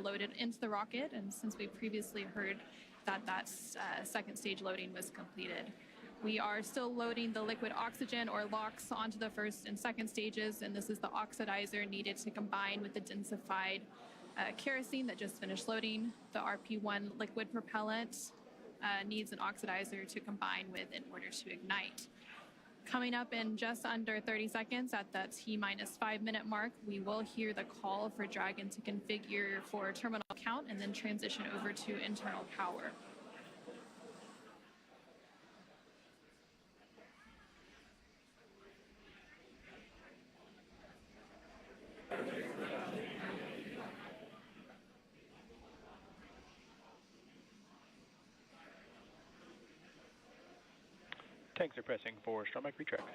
loaded into the rocket, and since we previously heard that second stage loading was completed. We are still loading the liquid oxygen, or LOX, onto the first and second stages, and this is the oxidizer needed to combine with the densified kerosene that just finished loading. The RP-1 liquid propellant needs an oxidizer to combine with in order to ignite. Coming up in just under 30 seconds at that T-5 minute mark, we will hear the call for Dragon to configure for terminal count and then transition over to internal power. Tanks are pressing for strong back retract.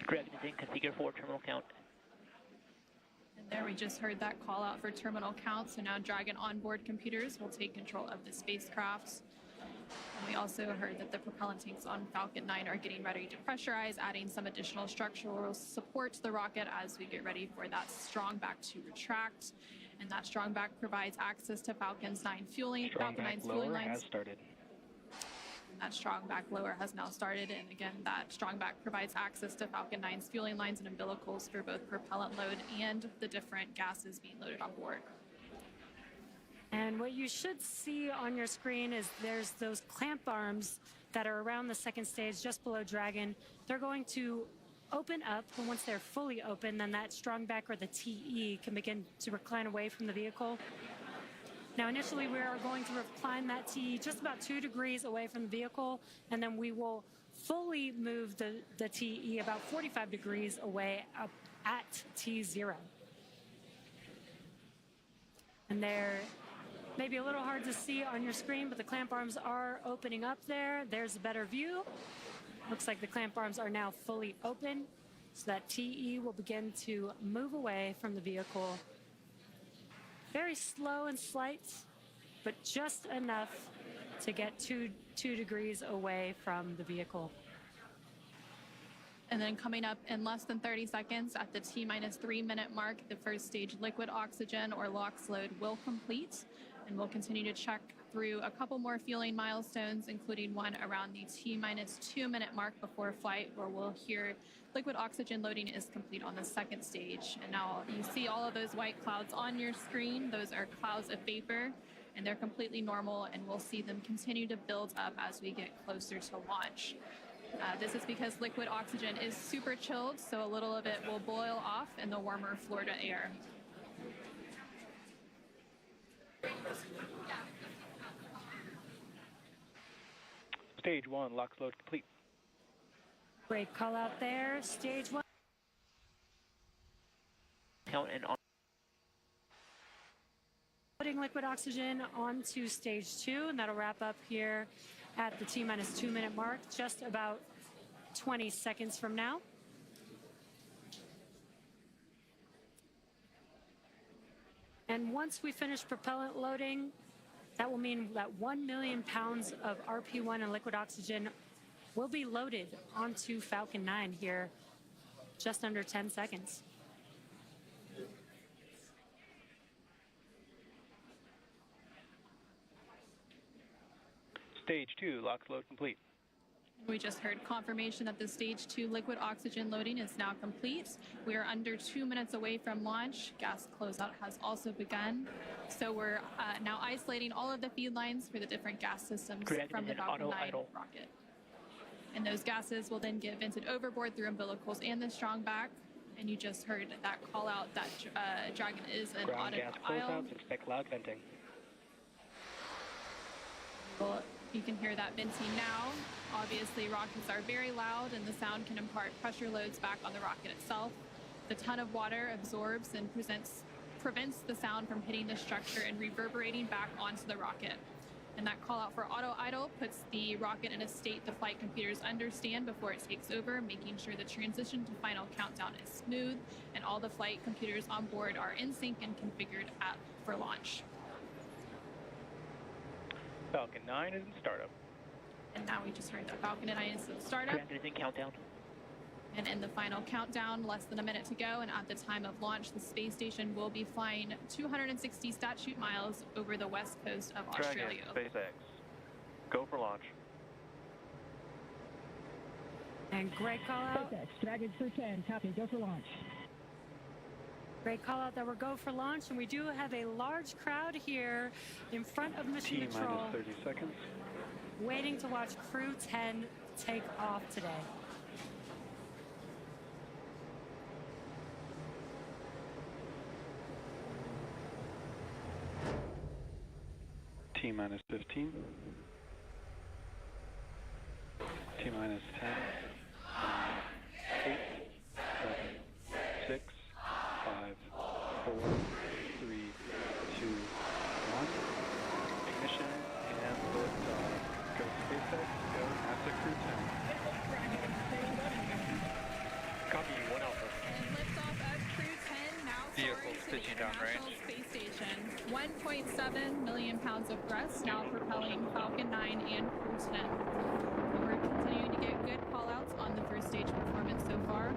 Dragon is in, configure for terminal count. And there we just heard that call out for terminal count, so now Dragon onboard computers will take control of the spacecraft. And we also heard that the propellant tanks on Falcon 9 are getting ready to pressurize, adding some additional structural support to the rocket as we get ready for that strong back to retract. And that strong back provides access to Falcon 9's fueling lines. Has started. That strong back lower has now started, and again, that strong back provides access to Falcon 9's fueling lines and umbilicals for both propellant load and the different gases being loaded on board. And what you should see on your screen is there's those clamp arms that are around the second stage just below Dragon. They're going to open up, and once they're fully open, then that strong back, or the TE, can begin to recline away from the vehicle. Now, initially, we are going to recline that TE just about 2 degrees away from the vehicle, and then we will fully move the TE about 45 degrees away up at T0. And they're maybe a little hard to see on your screen, but the clamp arms are opening up there. There's a better view. Looks like the clamp arms are now fully open, so that TE will begin to move away from the vehicle. Very slow and slight, but just enough to get two degrees away from the vehicle. And then coming up in less than 30 seconds at the T-3 minute mark, the first stage liquid oxygen, or LOX, load will complete. And we'll continue to check through a couple more fueling milestones, including one around the T-2 minute mark before flight, where we'll hear liquid oxygen loading is complete on the second stage. And now you see all of those white clouds on your screen. Those are clouds of vapor, and they're completely normal, and we'll see them continue to build up as we get closer to launch. This is because liquid oxygen is super chilled, so a little of it will boil off in the warmer Florida air. Stage 1, LOX load complete. Great call out there. Stage 1. Count and on. Putting liquid oxygen onto stage 2, and that'll wrap up here at the T-2 minute mark, just about 20 seconds from now. And once we finish propellant loading, that will mean that 1 million pounds of RP-1 and liquid oxygen will be loaded onto Falcon 9 here, just under 10 seconds. Stage 2, LOX load complete. We just heard confirmation that the stage 2 liquid oxygen loading is now complete. We are under 2 minutes away from launch. Gas closeout has also begun. So we're now isolating all of the feed lines for the different gas systems from the Falcon 9 rocket. And those gases will then get vented overboard through umbilicals and the strong back. And you just heard that call out that Dragon is an Ground gas aisle. closeouts, expect loud venting. Well, you can hear that venting now. Obviously, rockets are very loud, and the sound can impart pressure loads back on the rocket itself. The ton of water absorbs and prevents the sound from hitting the structure and reverberating back onto the rocket. And that call out for auto idle puts the rocket in a state the flight computers understand before it takes over, making sure the transition to final countdown is smooth and all the flight computers on board are in sync and configured for launch. Falcon 9 is in startup. And now we just heard that Falcon 9 is in startup. Dragon is in countdown. And in the final countdown, less than a minute to go, and at the time of launch, the space station will be flying 260 statute miles over the west coast of Australia. Dragon, SpaceX. Go for launch. And great call out. SpaceX, Dragon Crew 10, copy, go for launch. Great call out that we're go for launch, and we do have a large crowd here in front of Mission Control, T-minus 30 seconds. waiting to watch Crew 10 take off today. T-minus 15. T-minus 10. 8, 7, 6, 5, 4, 3, 2, 1. Ignition and liftoff. Go SpaceX, go NASA Crew 10. Copy, 1 Alpha. And liftoff of Crew 10 now Vehicle soaring to the pitching down International Space Station. 1.7 million pounds of thrust now propelling Falcon 9 and Crew 10. And we're continuing to get good call-outs on the first stage performance so far.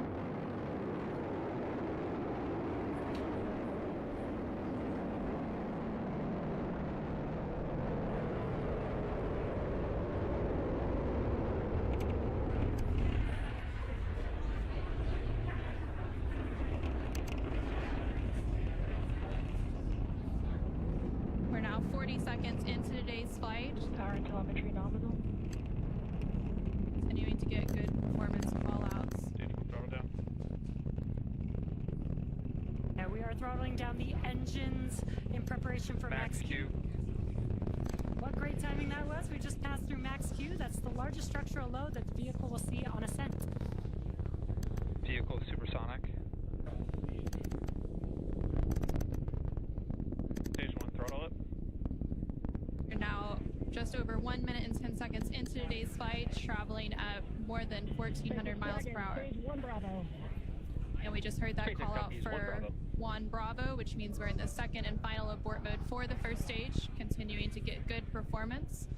We're now 40 seconds into today's flight. Power and telemetry nominal. Continuing to get good performance call-outs. Throttle down. Now we are throttling down the engines in preparation for Max Q. What great timing that was. We just passed through Max Q. That's the largest structural load that the vehicle will see on ascent. Vehicle supersonic. Stage 1, throttle up. We're now just over 1 minute and 10 seconds into today's flight, traveling at more than 1,400 miles per hour. Stage 1 Bravo. And we just heard that SpaceX call out copies, 1 for Bravo. 1 Bravo, which means we're in the second and final abort mode for the first stage, continuing to get good performance.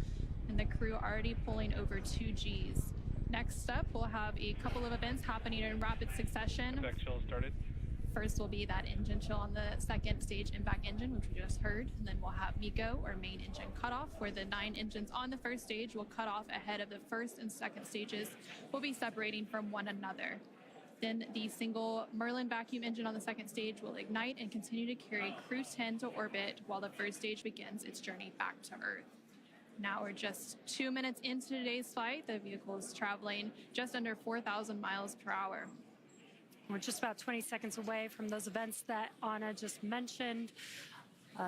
And the crew already pulling over 2 Gs. Next up, we'll have a couple of events happening in rapid succession. Back chill started. First will be that engine chill on the second stage impact engine, which we just heard. And then we'll have MECO, or main engine cutoff, where the 9 engines on the first stage will cut off ahead of the first and second stages will be separating from one another. Then the single Merlin vacuum engine on the second stage will ignite and continue to carry Crew 10 to orbit while the first stage begins its journey back to Earth. Now we're just 2 minutes into today's flight. The vehicle is traveling just under 4,000 miles per hour. We're just about 20 seconds away from those events that Anna just mentioned.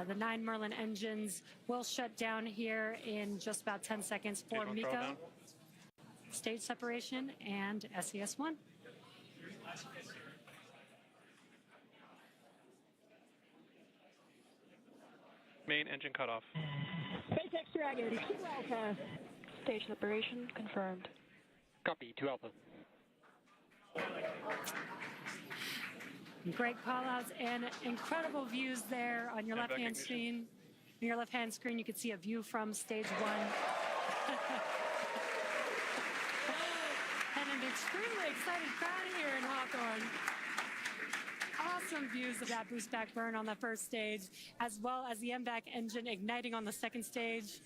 The 9 Merlin engines will shut down here in just about 10 seconds for Stage 1, throttle MECO, down. stage separation, and SES-1. Main engine cutoff. SpaceX Dragon, 2 Alpha. Stage separation confirmed. Copy, 2 Alpha. Great call-outs and incredible views there on your And back left-hand ignition. screen. On your left-hand screen, you can see a view from stage 1. And an extremely excited crowd here in Hawthorne. Awesome views of that boost back burn on the first stage, as well as the MVAC engine igniting on the second stage.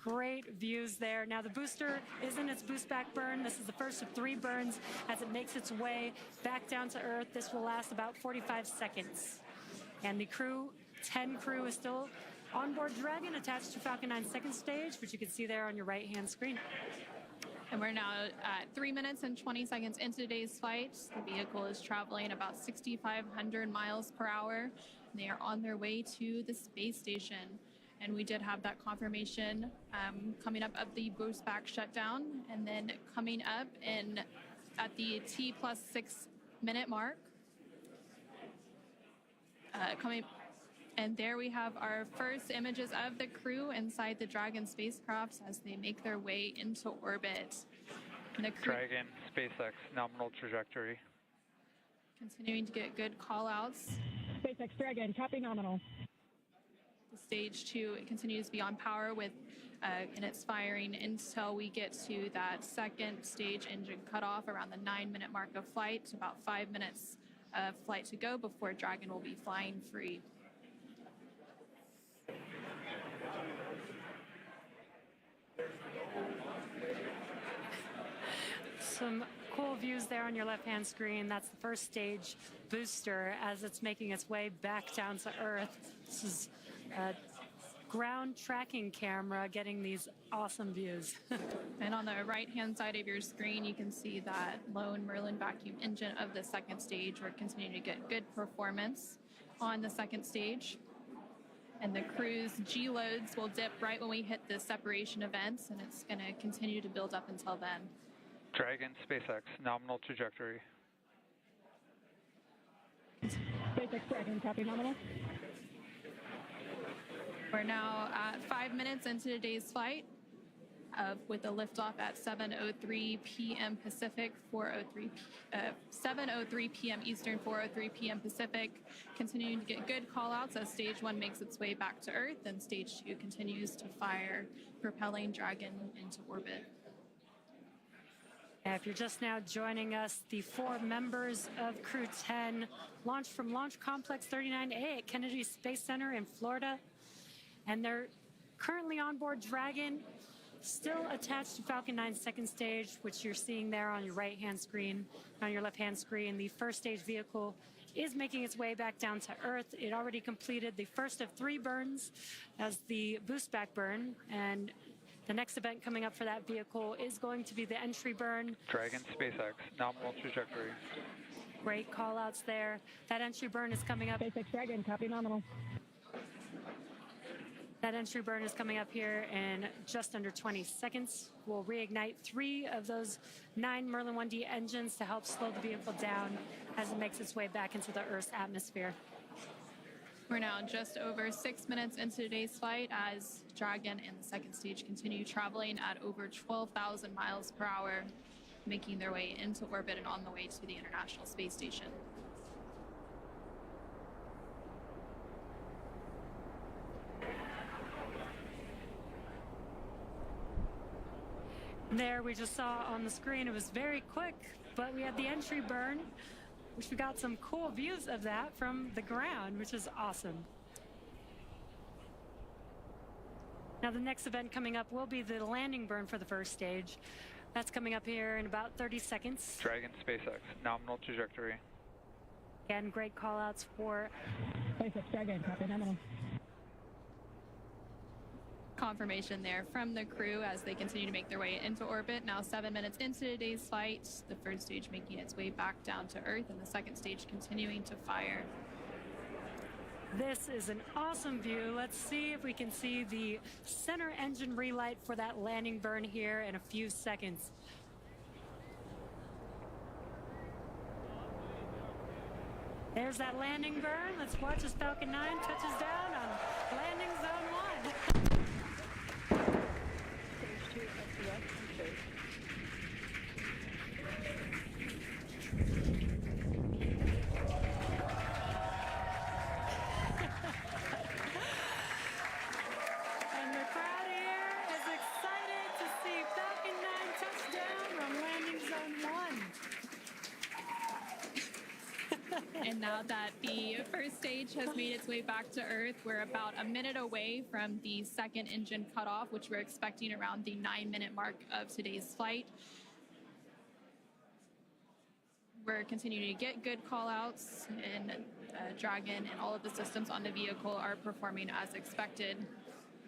Great views there. Now the booster is in its boost back burn. This is the first of 3 burns as it makes its way back down to Earth. This will last about 45 seconds. And the Crew 10 crew is still on board Dragon, attached to Falcon 9's second stage, which you can see there on your right-hand screen. And we're now at 3 minutes and 20 seconds into today's flight. The vehicle is traveling about 6,500 miles per hour. They are on their way to the space station. And we did have that confirmation coming up of the boost back shutdown. And then coming up at the T+6 minute mark. And there we have our first images of the crew inside the Dragon spacecraft as they make their way into orbit. And the crew Dragon, SpaceX, nominal trajectory. continuing to get good call outs. SpaceX Dragon, copy nominal. The stage 2 continues to be on power with and it's firing until we get to that second stage engine cutoff around the 9-minute mark of flight. About 5 minutes of flight to go before Dragon will be flying free. Some cool views there on your left-hand screen. That's the first stage booster as it's making its way back down to Earth. This is a ground tracking camera getting these awesome views. And on the right-hand side of your screen, you can see that lone Merlin vacuum engine of the second stage. We're continuing to get good performance on the second stage. And the crew's G-loads will dip right when we hit the separation events, and it's going to continue to build up until then. Dragon, SpaceX, nominal trajectory. SpaceX Dragon, copy nominal. We're now at 5 minutes into today's flight with a liftoff at 7:03 p.m. Pacific, 7:03 p.m. Eastern, 4:03 p.m. Pacific. Continuing to get good call-outs as Stage 1 makes its way back to Earth, and Stage 2 continues to fire, propelling Dragon into orbit. If you're just now joining us, the 4 members of Crew 10 launched from Launch Complex 39A at Kennedy Space Center in Florida. And they're currently on board Dragon, still attached to Falcon 9's second stage, which you're seeing there on your right-hand screen. On your left-hand screen, the first stage vehicle is making its way back down to Earth. It already completed the first of 3 burns as the boost back burn. And the next event coming up for that vehicle is going to be the entry burn. Dragon, SpaceX, nominal trajectory. Great call outs there. That entry burn is coming up. SpaceX Dragon, copy nominal. That entry burn is coming up here in just under 20 seconds. We'll reignite 3 of those 9 Merlin 1D engines to help slow the vehicle down as it makes its way back into the Earth's atmosphere. We're now just over 6 minutes into today's flight as Dragon and the second stage continue traveling at over 12,000 miles per hour, making their way into orbit and on the way to the International Space Station. There, we just saw on the screen, it was very quick, but we had the entry burn, which we got some cool views of that from the ground, which is awesome. Now, the next event coming up will be the landing burn for the first stage. That's coming up here in about 30 seconds. Dragon, SpaceX, nominal trajectory. Again, great call outs for SpaceX Dragon, copy nominal. Confirmation there from the crew as they continue to make their way into orbit. Now 7 minutes into today's flight, the first stage making its way back down to Earth and the second stage continuing to fire. This is an awesome view. Let's see if we can see the center engine relight for that landing burn here in a few seconds. There's that landing burn. Let's watch as Falcon 9 touches down on landing zone 1. And the crowd here is excited to see Falcon 9 touch down on landing zone 1. And now that the first stage has made its way back to Earth, we're about a minute away from the second engine cutoff, which we're expecting around the 9-minute mark of today's flight. We're continuing to get good call-outs, and Dragon and all of the systems on the vehicle are performing as expected.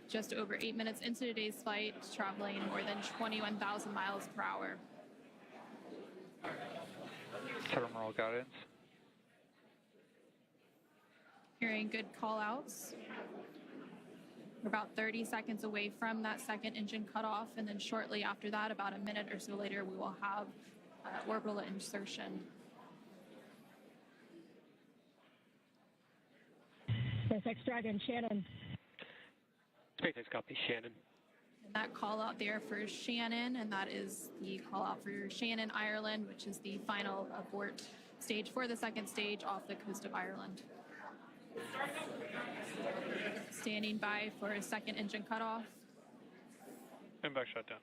Just over 8 minutes into today's flight, traveling more than 21,000 miles per hour. Terminal guidance. Hearing good call-outs. We're about 30 seconds away from that second engine cutoff, and then shortly after that, about a minute or so later, we will have orbital insertion. SpaceX Dragon, Shannon. SpaceX copy, Shannon. And that call out there for Shannon, and that is the call out for Shannon, Ireland, which is the final abort stage for the second stage off the coast of Ireland. standing by for a second engine cutoff. And back shutdown.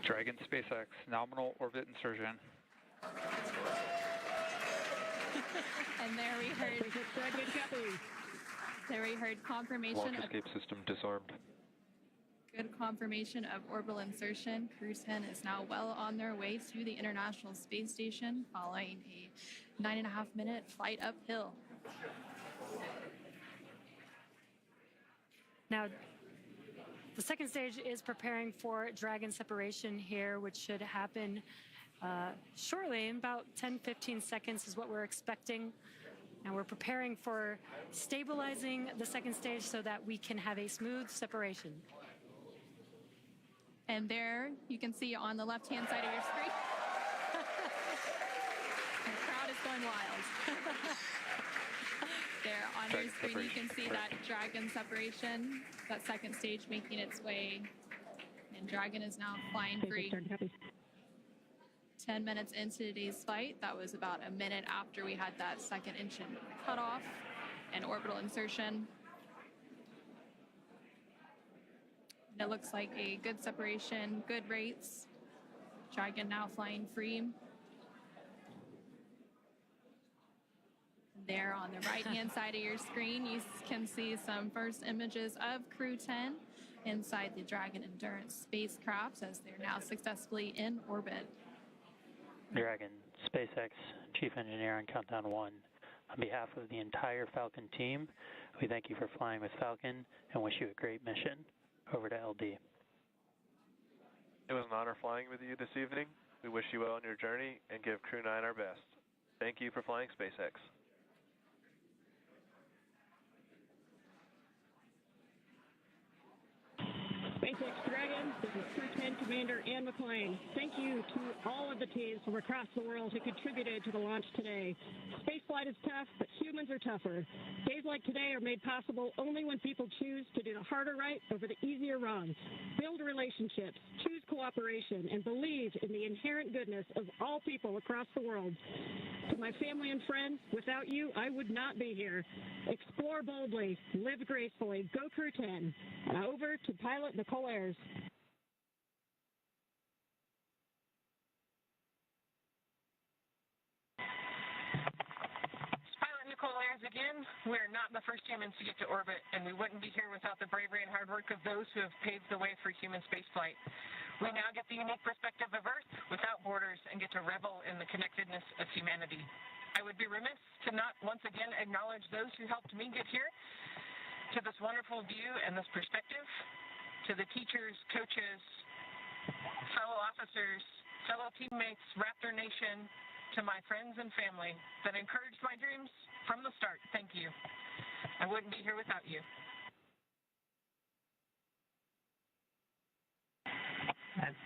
Dragon SpaceX, nominal orbit insertion. And there we heard confirmation Launch of escape system disarmed. good confirmation of orbital insertion. Crew 10 is now well on their way to the International Space Station following a 9.5-minute flight uphill. Now, the second stage is preparing for Dragon separation here, which should happen shortly. In about 10-15 seconds is what we're expecting. And we're preparing for stabilizing the second stage so that we can have a smooth separation. And there you can see on the left-hand side of your screen, the crowd is going wild. There on your screen, you can see that Dragon separation, that second stage making its way, and Dragon is now flying free. 10 minutes into today's flight, that was about a minute after we had that second engine cutoff and orbital insertion. And it looks like a good separation, good rates. Dragon now flying free. There on the right-hand side of your screen, you can see some first images of Crew 10 inside the Dragon Endurance spacecraft as they're now successfully in orbit. Dragon, SpaceX, Chief Engineer on Countdown 1. On behalf of the entire Falcon team, we thank you for flying with Falcon and wish you a great mission. Over to LD. It was an honor flying with you this evening. We wish you well on your journey and give Crew 9 our best. Thank you for flying SpaceX. SpaceX Dragon, this is Crew 10 Commander Ann McClain. Thank you to all of the teams from across the world who contributed to the launch today. Spaceflight is tough, but humans are tougher. Days like today are made possible only when people choose to do the harder right over the easier wrong. Build relationships, choose cooperation, and believe in the inherent goodness of all people across the world. To my family and friends, without you, I would not be here. Explore boldly, live gracefully, go Crew 10. Now over to pilot Nicole Ayers. Nicole Ayers again. We're not the first humans to get to orbit, and we wouldn't be here without the bravery and hard work of those who have paved the way for human spaceflight. We now get the unique perspective of Earth without borders and get to revel in the connectedness of humanity. I would be remiss to not once again acknowledge those who helped me get here, to this wonderful view and this perspective, to the teachers, coaches, fellow officers, fellow teammates, Raptor Nation, to my friends and family that encouraged my dreams from the start. Thank you. I wouldn't be here without you.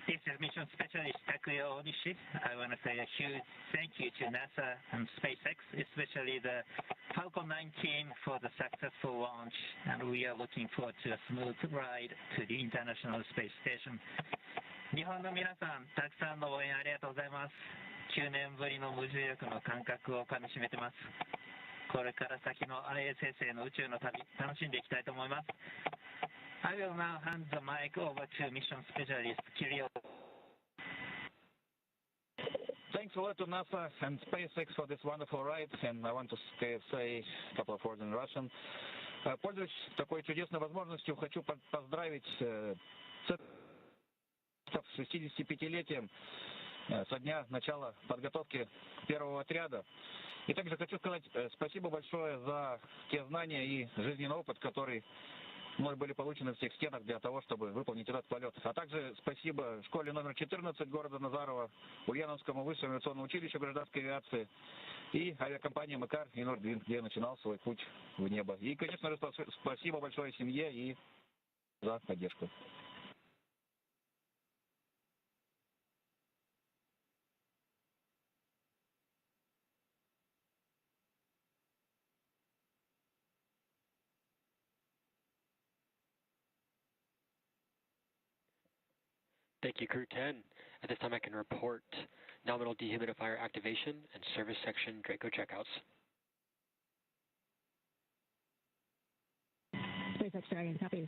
This is Mission Specialist Takuya Onishi. I want to say a huge thank you to NASA and SpaceX, especially the Falcon 9 team for the successful launch, and we are looking forward to a smooth ride to the International Space Station. 日本の皆さん、たくさんの応援ありがとうございます。9年ぶりの無重力の感覚をかみしめてます。これから先の ISS への宇宙の旅、楽しんでいきたいと思います。I will now hand the mic over to Mission Specialist Kirill. Thanks a lot to NASA and SpaceX for this wonderful ride, and I want to say a couple of words in Russian. Пользуясь такой чудесной возможностью, хочу поздравить с 65-летием со дня начала подготовки первого отряда. И также хочу сказать спасибо большое за те знания и жизненный опыт, который мной были получены в тех стенах для того, чтобы выполнить этот полет. А также спасибо школе номер 14 города Назарова, Ульяновскому высшему авиационному училищу гражданской авиации и авиакомпании МКАР и Нордвин, где я начинал свой путь в небо. И, конечно же, спасибо большое семье и за поддержку. Thank you, Crew 10. At this time, I can report nominal dehumidifier activation and service section Draco checkouts. SpaceX Dragon, copy.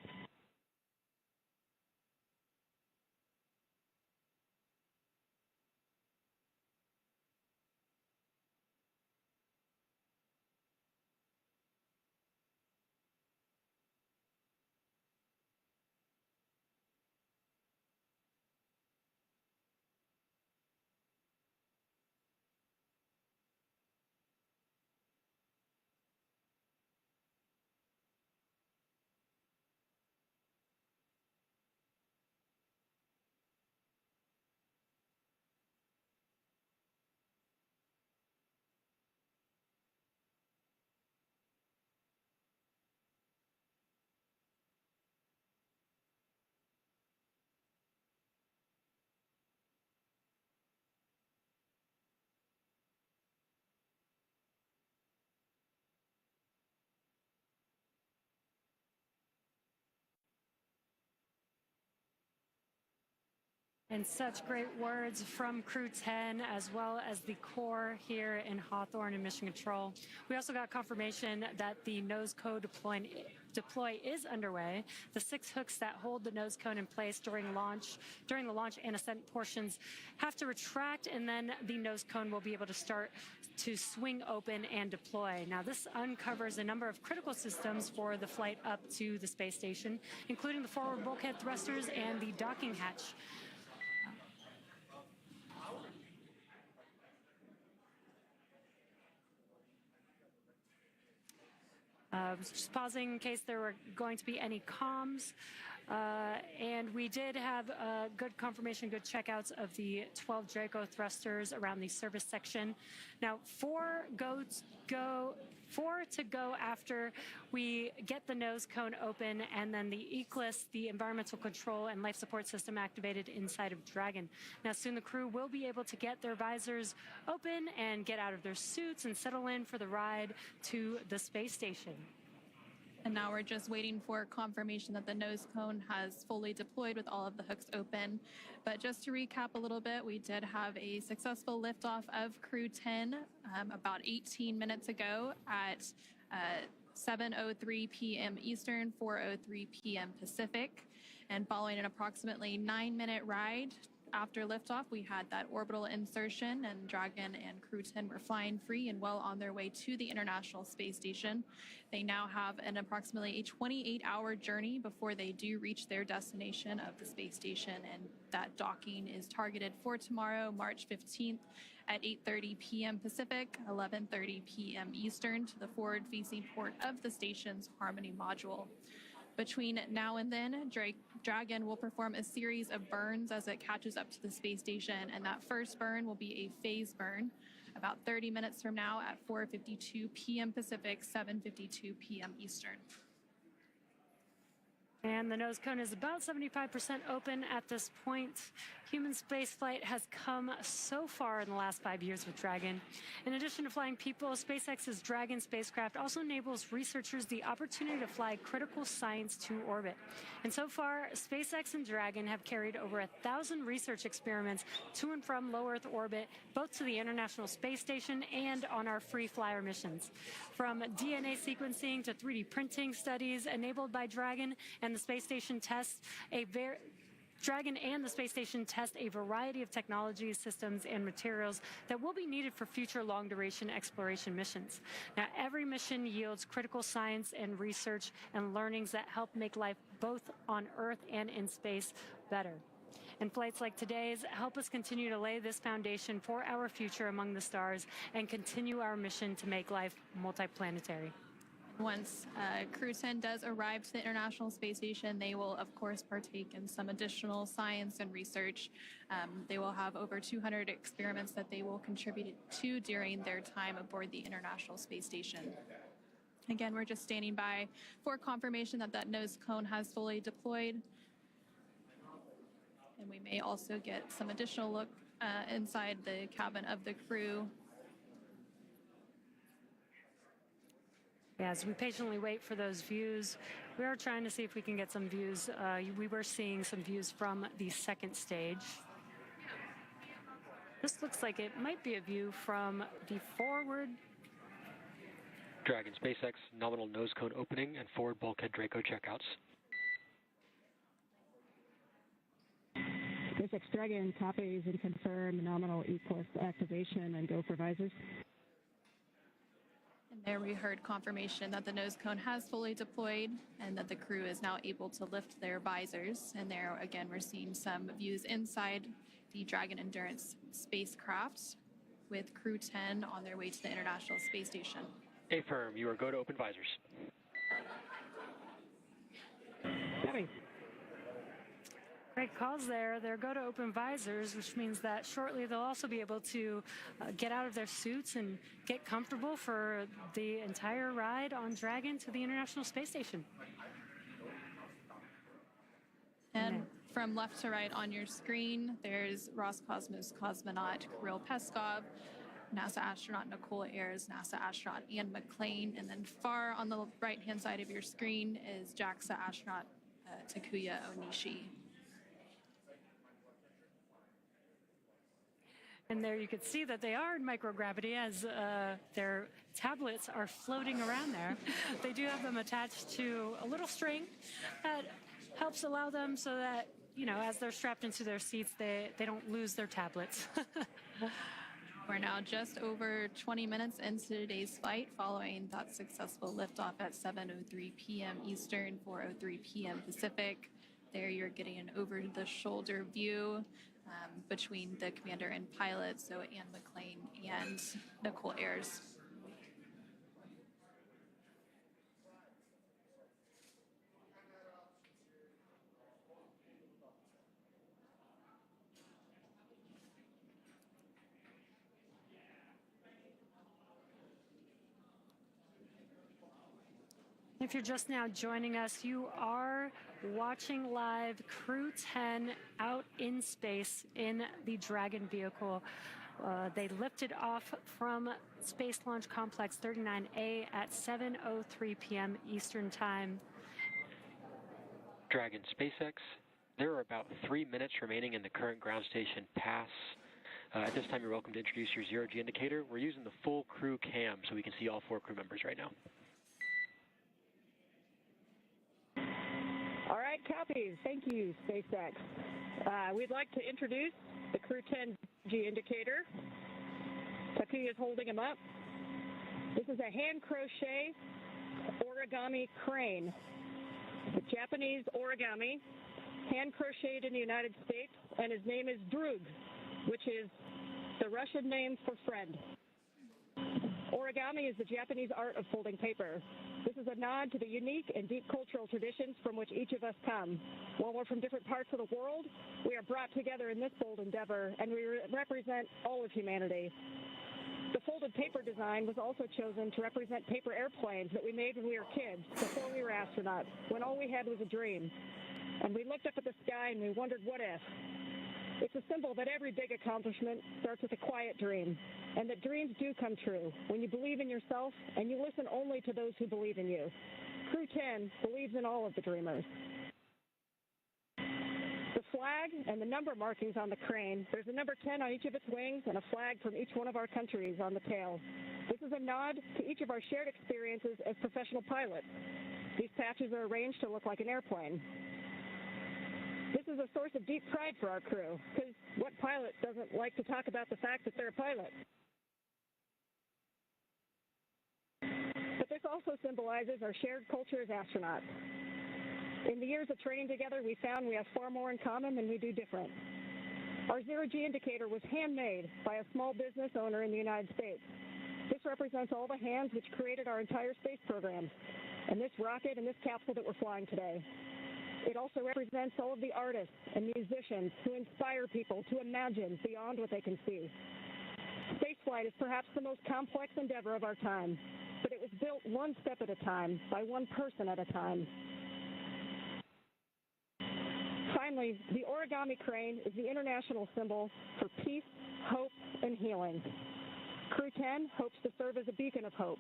And such great words from Crew 10, as well as the core here in Hawthorne and Mission Control. We also got confirmation that the nose cone deploy is underway. The 6 hooks that hold the nose cone in place during the launch and ascent portions have to retract, and then the nose cone will be able to start to swing open and deploy. Now, this uncovers a number of critical systems for the flight up to the space station, including the forward bulkhead thrusters and the docking hatch. Just pausing in case there were going to be any comms. And we did have good confirmation, good checkouts of the 12 Draco thrusters around the service section. Now, 4 to go after we get the nose cone open, and then the ECLIS, the environmental control and life support system, activated inside of Dragon. Now, soon the crew will be able to get their visors open and get out of their suits and settle in for the ride to the space station. And now we're just waiting for confirmation that the nose cone has fully deployed with all of the hooks open. But just to recap a little bit, we did have a successful liftoff of Crew 10 about 18 minutes ago at 7:03 p.m. Eastern, 4:03 p.m. Pacific. And following an approximately 9-minute ride after liftoff, we had that orbital insertion, and Dragon and Crew 10 were flying free and well on their way to the International Space Station. They now have an approximately a 28-hour journey before they do reach their destination of the space station, and that docking is targeted for tomorrow, March 15th at 8:30 p.m. Pacific, 11:30 p.m. Eastern, to the forward-facing port of the station's Harmony module. Between now and then, Dragon will perform a series of burns as it catches up to the space station, and that first burn will be a phase burn about 30 minutes from now at 4:52 p.m. Pacific, 7:52 p.m. Eastern. And the nose cone is about 75% open at this point. Human spaceflight has come so far in the last 5 years with Dragon. In addition to flying people, SpaceX's Dragon spacecraft also enables researchers the opportunity to fly critical science to orbit. And so far, SpaceX and Dragon have carried over 1,000 research experiments to and from low Earth orbit, both to the International Space Station and on our free flyer missions. From DNA sequencing to 3D printing studies enabled by Dragon and the space station tests Dragon and the space station test a variety of technologies, systems, and materials that will be needed for future long-duration exploration missions. Now, every mission yields critical science and research and learnings that help make life both on Earth and in space better. And flights like today's help us continue to lay this foundation for our future among the stars and continue our mission to make life multiplanetary. Once Crew 10 does arrive to the International Space Station, they will, of course, partake in some additional science and research. They will have over 200 experiments that they will contribute to during their time aboard the International Space Station. Again, we're just standing by for confirmation that that nose cone has fully deployed. And we may also get some additional look inside the cabin of the crew. As we patiently wait for those views, We are trying to see if we can get some views. We were seeing some views from the second stage. This looks like it might be a view from the forward. Dragon SpaceX, nominal nose cone opening and forward bulkhead Draco checkouts. SpaceX Dragon copies and confirm nominal E+ activation and go for visors. And there we heard confirmation that the nose cone has fully deployed and that the crew is now able to lift their visors. And there again, we're seeing some views inside the Dragon Endurance spacecraft with Crew 10 on their way to the International Space Station. Affirm, you are go to open visors. Copy. Great calls there. They're go to open visors, which means that shortly they'll also be able to get out of their suits and get comfortable for the entire ride on Dragon to the International Space Station. And from left to right on your screen, there's Roscosmos cosmonaut Kirill Peskov, NASA astronaut Nicole Ayers, NASA astronaut Ian McLean, and then far on the right-hand side of your screen is JAXA astronaut Takuya Onishi. And there you can see that they are in microgravity as their tablets are floating around there. They do have them attached to a little string that helps allow them so that, you know, as they're strapped into their seats, they don't lose their tablets. We're now just over 20 minutes into today's flight following that successful liftoff at 7:03 p.m. Eastern, 4:03 p.m. Pacific. There you're getting an over-the-shoulder view between the commander and pilot, so Ian McLean and Nicole Ayers. If you're just now joining us, you are watching live Crew 10 out in space in the Dragon vehicle. They lifted off from Space Launch Complex 39A at 7:03 p.m. Eastern Time. Dragon SpaceX, there are about 3 minutes remaining in the current ground station pass. At this time, you're welcome to introduce your zero-G indicator. We're using the full crew cam so we can see all 4 crew members right now. All right, copies. Thank you, SpaceX. We'd like to introduce the Crew 10G indicator. Takuya is holding him up. This is a hand crochet origami crane. The Japanese origami, hand crocheted in the United States, and his name is Drug, which is the Russian name for friend. Origami is the Japanese art of folding paper. This is a nod to the unique and deep cultural traditions from which each of us come. While we're from different parts of the world, we are brought together in this bold endeavor, and we represent all of humanity. The folded paper design was also chosen to represent paper airplanes that we made when we were kids, before we were astronauts, when all we had was a dream. And we looked up at the sky and we wondered, what if? It's a symbol that every big accomplishment starts with a quiet dream, and that dreams do come true when you believe in yourself and you listen only to those who believe in you. Crew 10 believes in all of the dreamers. The flag and the number markings on the crane, there's a number 10 on each of its wings and a flag from each one of our countries on the tail. This is a nod to each of our shared experiences as professional pilots. These patches are arranged to look like an airplane. This is a source of deep pride for our crew, because what pilot doesn't like to talk about the fact that they're a pilot? But this also symbolizes our shared culture as astronauts. In the years of training together, we found we have far more in common than we do different. Our zero-G indicator was handmade by a small business owner in the United States. This represents all the hands which created our entire space program, and this rocket and this capsule that we're flying today. It also represents all of the artists and musicians who inspire people to imagine beyond what they can see. Spaceflight is perhaps the most complex endeavor of our time, but it was built one step at a time, by one person at a time. Finally, the origami crane is the international symbol for peace, hope, and healing. Crew 10 hopes to serve as a beacon of hope.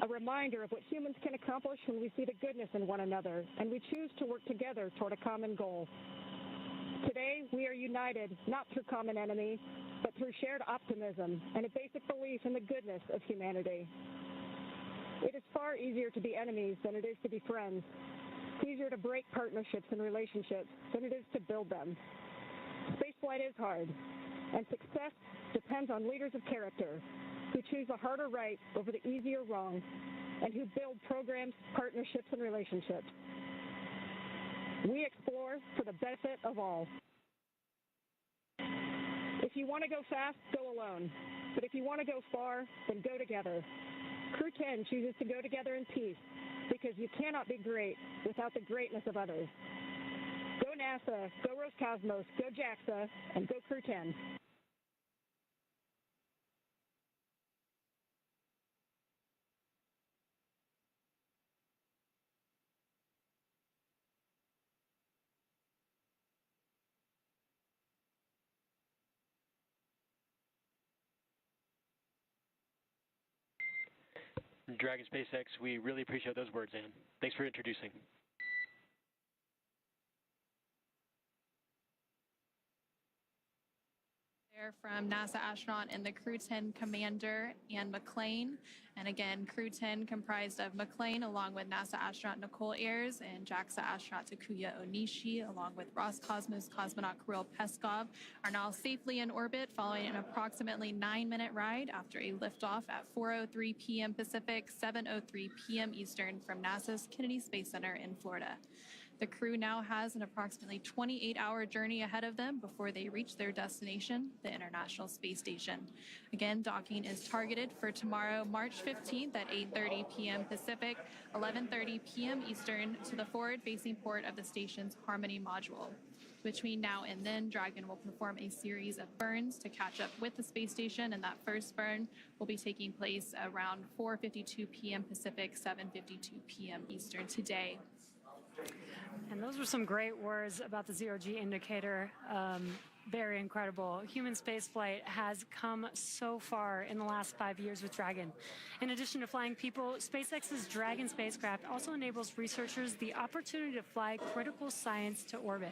a reminder of what humans can accomplish when we see the goodness in one another and we choose to work together toward a common goal. Today, we are united not through common enemy, but through shared optimism and a basic belief in the goodness of humanity. It is far easier to be enemies than it is to be friends. It's easier to break partnerships and relationships than it is to build them. Spaceflight is hard, and success depends on leaders of character who choose the harder right over the easier wrong, and who build programs, partnerships, and relationships. We explore for the benefit of all. If you want to go fast, go alone. But if you want to go far, then go together. Crew 10 chooses to go together in peace because you cannot be great without the greatness of others. Go NASA, go Roscosmos, go JAXA, and go Crew 10. Dragon SpaceX, we really appreciate those words, Ann. Thanks for introducing. From NASA astronaut and the Crew 10 commander, Ann McClain. And again, Crew 10 comprised of McClain along with NASA astronaut Nicole Ayers and JAXA astronaut Takuya Onishi along with Roscosmos cosmonaut Kirill Peskov are now safely in orbit following an approximately 9-minute ride after a liftoff at 4:03 p.m. Pacific, 7:03 p.m. Eastern from NASA's Kennedy Space Center in Florida. The crew now has an approximately 28-hour journey ahead of them before they reach their destination, the International Space Station. Again, docking is targeted for tomorrow, March 15th at 8:30 p.m. Pacific, 11:30 p.m. Eastern to the forward-facing port of the station's Harmony module. Between now and then, Dragon will perform a series of burns to catch up with the space station, and that first burn will be taking place around 4:52 p.m. Pacific, 7:52 p.m. Eastern today. And those were some great words about the zero-G indicator. Very incredible. Human spaceflight has come so far in the last 5 years with Dragon. In addition to flying people, SpaceX's Dragon spacecraft also enables researchers the opportunity to fly critical science to orbit.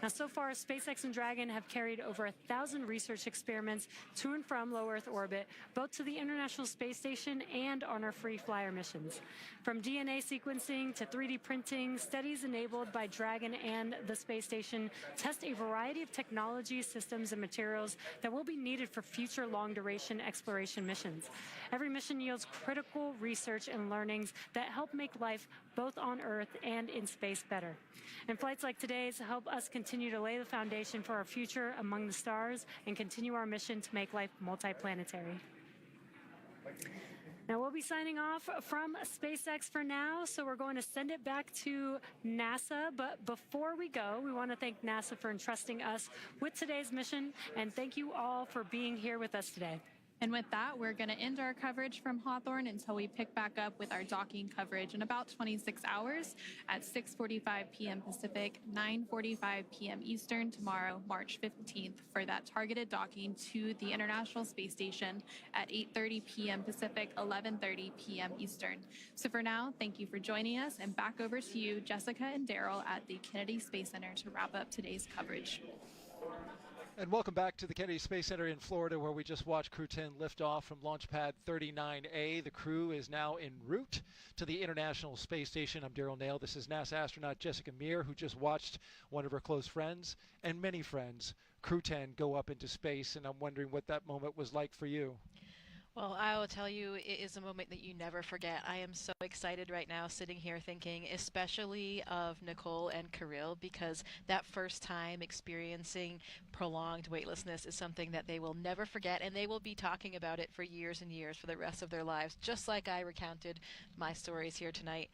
Now, so far, SpaceX and Dragon have carried over 1,000 research experiments to and from low Earth orbit, both to the International Space Station and on our free flyer missions. From DNA sequencing to 3D printing, studies enabled by Dragon and the space station test a variety of technologies, systems, and materials that will be needed for future long-duration exploration missions. Every mission yields critical research and learnings that help make life both on Earth and in space better. And flights like today's help us continue to lay the foundation for our future among the stars and continue our mission to make life multiplanetary. Now, we'll be signing off from SpaceX for now, so we're going to send it back to NASA. But before we go, we want to thank NASA for entrusting us with today's mission, and thank you all for being here with us today. And with that, we're going to end our coverage from Hawthorne until we pick back up with our docking coverage in about 26 hours at 6:45 p.m. Pacific, 9:45 p.m. Eastern tomorrow, March 15th, for that targeted docking to the International Space Station at 8:30 p.m. Pacific, 11:30 p.m. Eastern. So for now, thank you for joining us, and back over to you, Jessica and Daryl at the Kennedy Space Center to wrap up today's coverage. And welcome back to the Kennedy Space Center in Florida, where we just watched Crew 10 lift off from Launch Pad 39A. The crew is now en route to the International Space Station. I'm Daryl Nail. This is NASA astronaut Jessica Meir, who just watched one of her close friends and many friends, Crew 10, go up into space. And I'm wondering what that moment was like for you. Well, I will tell you, it is a moment that you never forget. I am so excited right now sitting here thinking especially of Nicole and Kirill, because that first time experiencing prolonged weightlessness is something that they will never forget, and they will be talking about it for years and years for the rest of their lives, just like I recounted my stories here tonight.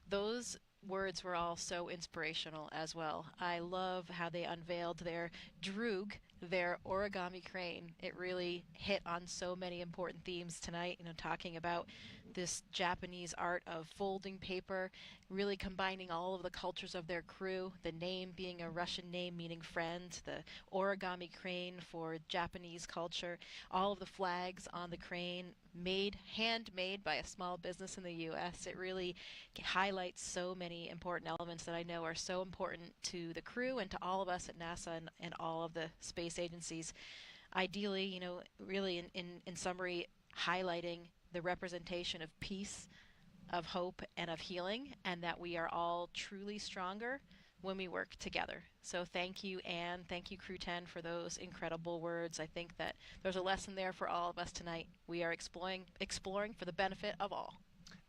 Those words were all so inspirational as well. I love how they unveiled their droog, their origami crane. It really hit on so many important themes tonight, talking about this Japanese art of folding paper, really combining all of the cultures of their crew, the name being a Russian name meaning friend, the origami crane for Japanese culture, all of the flags on the crane handmade by a small business in the U.S. It really highlights so many important elements that I know are so important to the crew and to all of us at NASA and all of the space agencies. Ideally, really in summary, highlighting the representation of peace, of hope, and of healing, and that we are all truly stronger when we work together. So thank you, Anne. Thank you, Crew 10, for those incredible words. I think that there's a lesson there for all of us tonight. We are exploring for the benefit of all.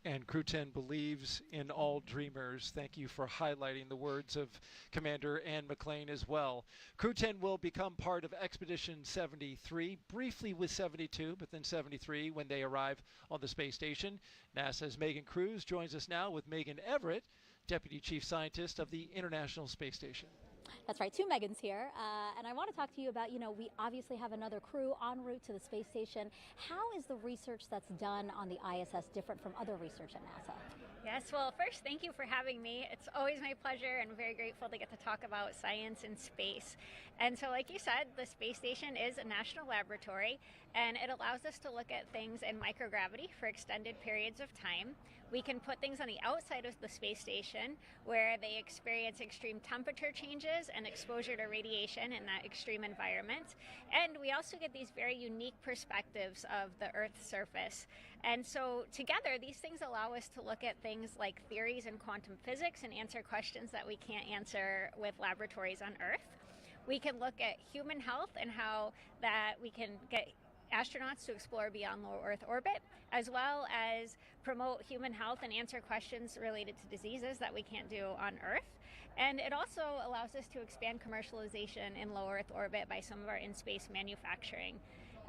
And Crew 10 believes in all dreamers. Thank you for highlighting the words of Commander Anne McLean as well. Crew 10 will become part of Expedition 73, briefly with 72, but then 73 when they arrive on the space station. NASA's Megan Cruz joins us now with Megan Everett, Deputy Chief Scientist of the International Space Station. That's right, two Megans here, and I want to talk to you about, we obviously have another crew en route to the space station. How is the research that's done on the ISS different from other research at NASA? Yes, well, first, thank you for having me. It's always my pleasure and very grateful to get to talk about science in space. And so, like you said, the space station is a national laboratory, and it allows us to look at things in microgravity for extended periods of time. We can put things on the outside of the space station where they experience extreme temperature changes and exposure to radiation in that extreme environment. And we also get these very unique perspectives of the Earth's surface. And so together, these things allow us to look at things like theories in quantum physics and answer questions that we can't answer with laboratories on Earth. We can look at human health and how that we can get astronauts to explore beyond low Earth orbit, as well as promote human health and answer questions related to diseases that we can't do on Earth. And it also allows us to expand commercialization in low Earth orbit by some of our in-space manufacturing.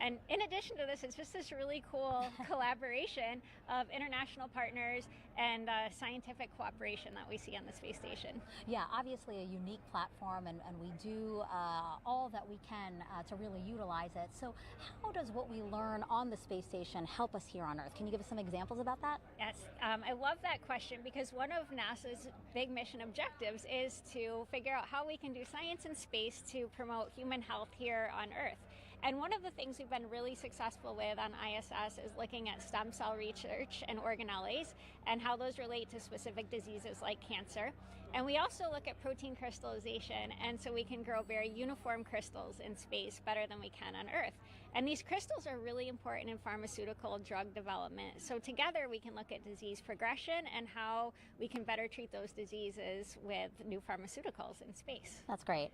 And in addition to this, it's just this really cool collaboration of international partners and scientific cooperation that we see on the space station. Yeah, obviously a unique platform, and we do all that we can to really utilize it. So how does what we learn on the space station help us here on Earth? Can you give us some examples about that? Yes, I love that question because one of NASA's big mission objectives is to figure out how we can do science in space to promote human health here on Earth. And one of the things we've been really successful with on ISS is looking at stem cell research and organelles and how those relate to specific diseases like cancer. And we also look at protein crystallization, and so we can grow very uniform crystals in space better than we can on Earth. And these crystals are really important in pharmaceutical drug development. So together we can look at disease progression and how we can better treat those diseases with new pharmaceuticals in space. That's great.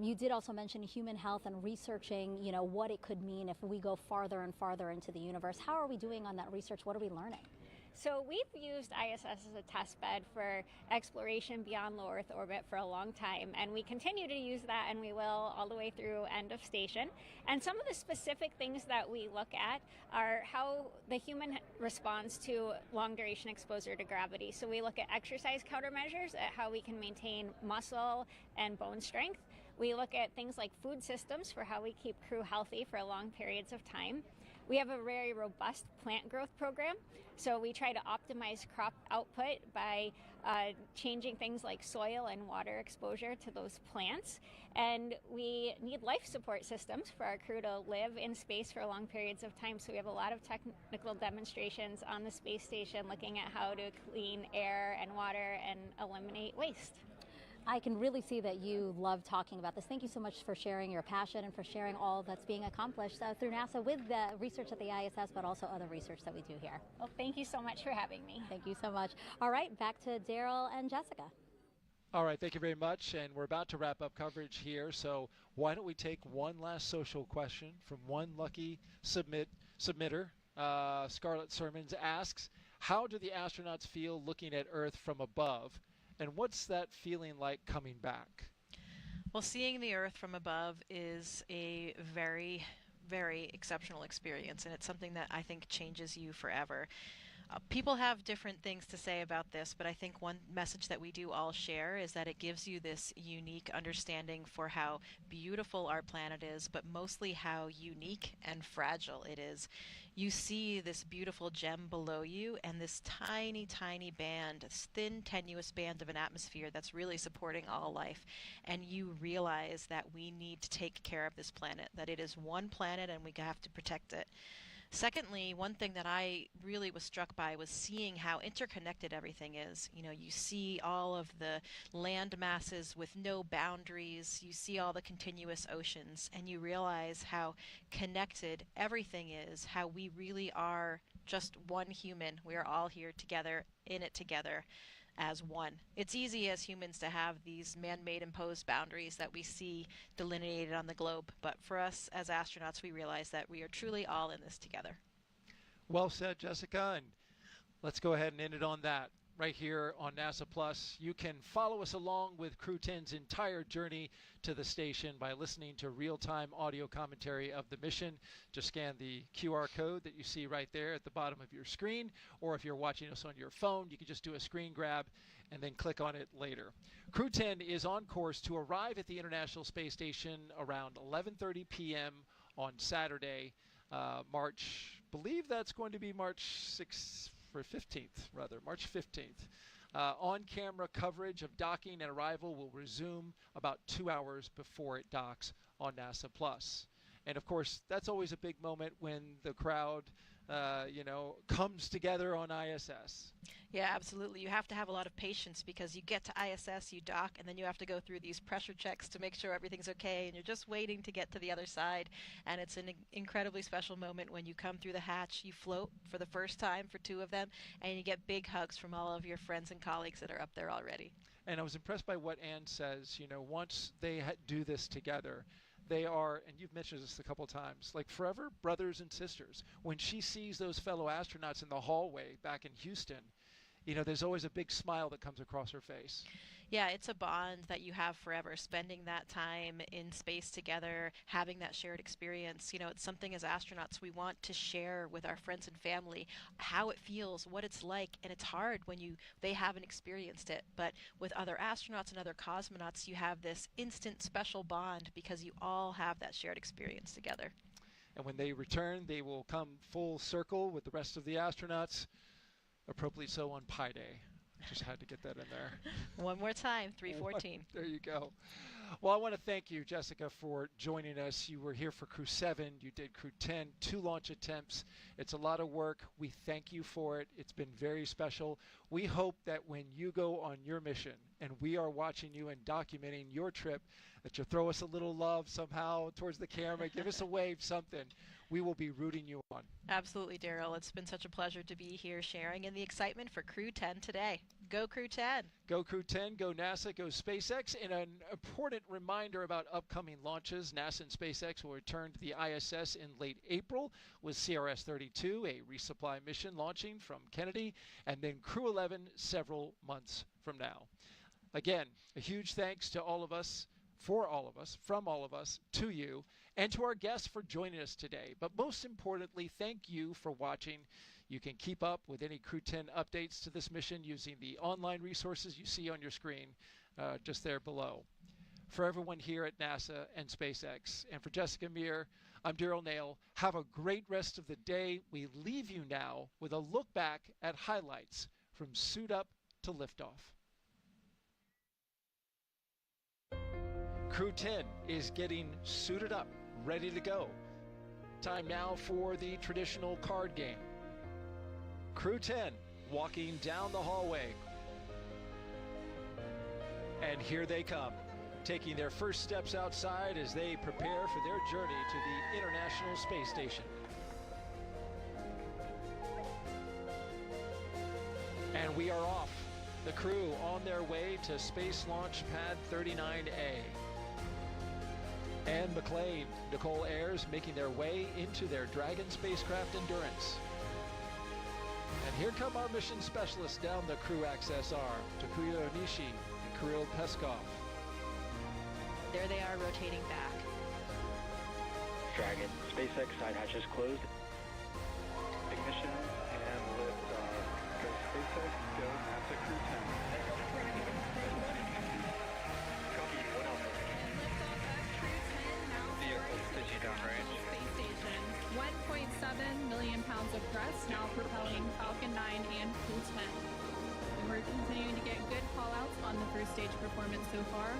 You did also mention human health and researching, what it could mean if we go farther and farther into the universe. How are we doing on that research? What are we learning? So we've used ISS as a test bed for exploration beyond low Earth orbit for a long time, and we continue to use that, and we will all the way through end of station. And some of the specific things that we look at are how the human responds to long duration exposure to gravity. So we look at exercise countermeasures, at how we can maintain muscle and bone strength. We look at things like food systems for how we keep crew healthy for long periods of time. We have a very robust plant growth program, so we try to optimize crop output by changing things like soil and water exposure to those plants. And we need life support systems for our crew to live in space for long periods of time, so we have a lot of technical demonstrations on the space station looking at how to clean air and water and eliminate waste. I can really see that you love talking about this. Thank you so much for sharing your passion and for sharing all that's being accomplished through NASA with the research at the ISS, but also other research that we do here. Well, thank you so much for having me. Thank you so much. All right, back to Daryl and Jessica. All right, thank you very much, and we're about to wrap up coverage here, so why don't we take one last social question from one lucky submitter. Scarlett Sermons asks, how do the astronauts feel looking at Earth from above? And what's that feeling like coming back? Well, seeing the Earth from above is a very, very exceptional experience, and it's something that I think changes you forever. People have different things to say about this, but I think one message that we do all share is that it gives you this unique understanding for how beautiful our planet is, but mostly how unique and fragile it is. You see this beautiful gem below you and this tiny, tiny band, this thin, tenuous band of an atmosphere that's really supporting all life. And you realize that we need to take care of this planet, that it is one planet and we have to protect it. Secondly, one thing that I really was struck by was seeing how interconnected everything is. You know, you see all of the land masses with no boundaries, you see all the continuous oceans, and you realize how connected everything is, how we really are just one human. We are all here together, in it together as one. It's easy as humans to have these man-made imposed boundaries that we see delineated on the globe, but for us as astronauts, we realize that we are truly all in this together. Well said, Jessica, and let's go ahead and end it on that. Right here on NASA Plus, you can follow us along with Crew 10's entire journey to the station by listening to real-time audio commentary of the mission. Just scan the QR code that you see right there at the bottom of your screen, or if you're watching us on your phone, you can just do a screen grab and then click on it later. Crew 10 is on course to arrive at the International Space Station around 11:30 p.m. on Saturday, believe that's going to be March 6th. For 15th, rather, March 15th. On-camera coverage of docking and arrival will resume about 2 hours before it docks on NASA Plus. And of course, that's always a big moment when the crowd, comes together on ISS. Yeah, absolutely. You have to have a lot of patience because you get to ISS, you dock, and then you have to go through these pressure checks to make sure everything's okay, and you're just waiting to get to the other side. And it's an incredibly special moment when you come through the hatch, you float for the first time for 2 of them, and you get big hugs from all of your friends and colleagues that are up there already. And I was impressed by what Ann says, once they do this together, they are, and you've mentioned this a couple of times, like forever brothers and sisters. When she sees those fellow astronauts in the hallway back in Houston, there's always a big smile that comes across her face. Yeah, it's a bond that you have forever, spending that time in space together, having that shared experience. It's something as astronauts we want to share with our friends and family, how it feels, what it's like, and it's hard when they haven't experienced it. But with other astronauts and other cosmonauts, you have this instant special bond because you all have that shared experience together. And when they return, they will come full circle with the rest of the astronauts, appropriately so on Pi Day. Just had to get that in there. One more time, 314. There you go. Well, I want to thank you, Jessica, for joining us. You were here for Crew 7. You did Crew 10, 2 launch attempts. It's a lot of work. We thank you for it. It's been very special. We hope that when you go on your mission and we are watching you and documenting your trip, that you'll throw us a little love somehow towards the camera, give us a wave, something. We will be rooting you on. Absolutely, Daryl. It's been such a pleasure to be here sharing in the excitement for Crew 10 today. Go Crew 10. Go Crew 10, go NASA, go SpaceX. And an important reminder about upcoming launches. NASA and SpaceX will return to the ISS in late April with CRS-32, a resupply mission launching from Kennedy, and then Crew 11 several months from now. Again, a huge thanks to all of us, for all of us, from all of us, to you, and to our guests for joining us today. But most importantly, thank you for watching. You can keep up with any Crew 10 updates to this mission using the online resources you see on your screen just there below. For everyone here at NASA and SpaceX, and for Jessica Meir, I'm Daryl Nail. Have a great rest of the day. We leave you now with a look back at highlights from Suit Up to Liftoff. Crew 10 is getting suited up, ready to go. Time now for the traditional card game. Crew 10 walking down the hallway. And here they come, taking their first steps outside as they prepare for their journey to the International Space Station. And we are off. The crew on their way to Space Launch Pad 39A. Anne McLean, Nicole Ayers making their way into their Dragon spacecraft Endurance. And here come our mission specialists down the crew access arm, Takuya Onishi and Kirill Peskov. There they are rotating back. Dragon, SpaceX side hatches closed. Ignition and liftoff. SpaceX, go NASA Crew 10. Copy, 1 Alpha. Vehicle pitching downrange. Space Station. 1.7 million pounds of thrust now propelling Falcon 9 and Crew 10. And we're continuing to get good call-outs on the first stage performance so far.